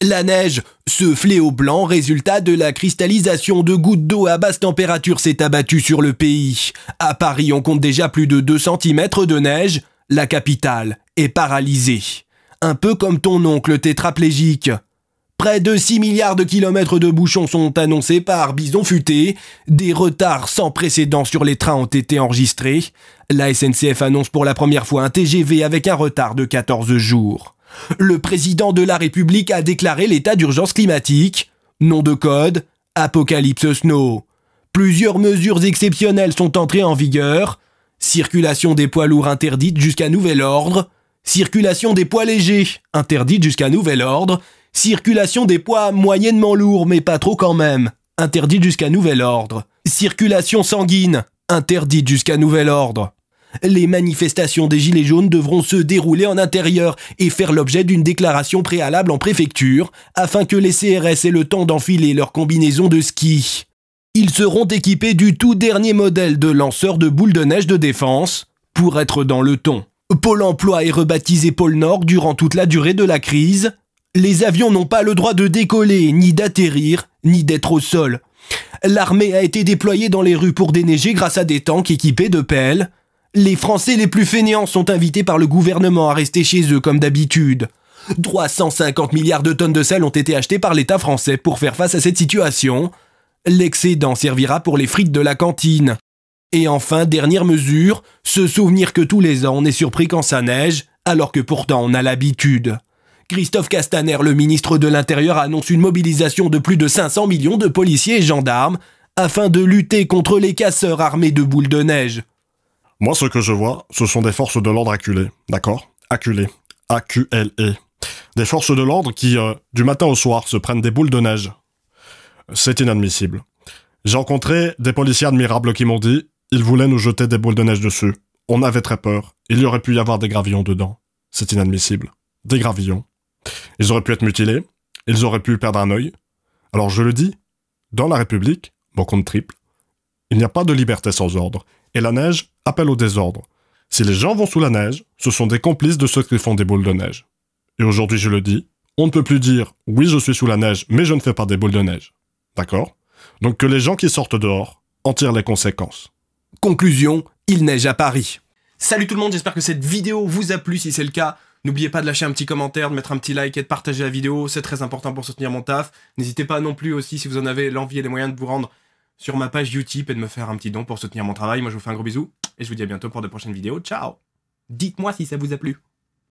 La neige, ce fléau blanc, résultat de la cristallisation de gouttes d'eau à basse température, s'est abattu sur le pays. À Paris, on compte déjà plus de 2 cm de neige. La capitale est paralysée. Un peu comme ton oncle tétraplégique. Près de 6 milliards de kilomètres de bouchons sont annoncés par Bison Futé. Des retards sans précédent sur les trains ont été enregistrés. La SNCF annonce pour la première fois un TGV avec un retard de 14 jours. Le président de la République a déclaré l'état d'urgence climatique. Nom de code, Apocalypse Snow. Plusieurs mesures exceptionnelles sont entrées en vigueur. Circulation des poids lourds interdite jusqu'à nouvel ordre. Circulation des poids légers interdite jusqu'à nouvel ordre. Circulation des poids moyennement lourds mais pas trop quand même interdite jusqu'à nouvel ordre. Circulation sanguine interdite jusqu'à nouvel ordre. Les manifestations des Gilets jaunes devront se dérouler en intérieur et faire l'objet d'une déclaration préalable en préfecture afin que les CRS aient le temps d'enfiler leur combinaison de ski. Ils seront équipés du tout dernier modèle de lanceur de boules de neige de défense pour être dans le ton. Pôle emploi est rebaptisé Pôle Nord durant toute la durée de la crise. Les avions n'ont pas le droit de décoller, ni d'atterrir, ni d'être au sol. L'armée a été déployée dans les rues pour déneiger grâce à des tanks équipés de pelles. Les Français les plus fainéants sont invités par le gouvernement à rester chez eux comme d'habitude. 350 milliards de tonnes de sel ont été achetées par l'État français pour faire face à cette situation. L'excédent servira pour les frites de la cantine. Et enfin, dernière mesure, se souvenir que tous les ans on est surpris quand ça neige, alors que pourtant on a l'habitude. Christophe Castaner, le ministre de l'Intérieur, annonce une mobilisation de plus de 500 millions de policiers et gendarmes afin de lutter contre les casseurs armés de boules de neige. Moi, ce que je vois, ce sont des forces de l'ordre acculées, d'accord? Acculées. A-Q-L-E. Des forces de l'ordre qui, du matin au soir, se prennent des boules de neige. C'est inadmissible. J'ai rencontré des policiers admirables qui m'ont dit « Ils voulaient nous jeter des boules de neige dessus. On avait très peur. Il y aurait pu y avoir des gravillons dedans. » C'est inadmissible. Des gravillons. Ils auraient pu être mutilés. Ils auraient pu perdre un œil. Alors je le dis, dans la République, mon compte triple, il n'y a pas de liberté sans ordre. Et la neige appelle au désordre. Si les gens vont sous la neige, ce sont des complices de ceux qui font des boules de neige. Et aujourd'hui, je le dis, on ne peut plus dire « Oui, je suis sous la neige, mais je ne fais pas des boules de neige. » D'accord? Donc que les gens qui sortent dehors en tirent les conséquences. Conclusion, il neige à Paris. Salut tout le monde, j'espère que cette vidéo vous a plu. Si c'est le cas, n'oubliez pas de lâcher un petit commentaire, de mettre un petit like et de partager la vidéo. C'est très important pour soutenir mon taf. N'hésitez pas non plus aussi, si vous en avez l'envie et les moyens, de vous rendre sur ma page Utip et de me faire un petit don pour soutenir mon travail. Moi, je vous fais un gros bisou et je vous dis à bientôt pour de prochaines vidéos. Ciao! Dites-moi si ça vous a plu.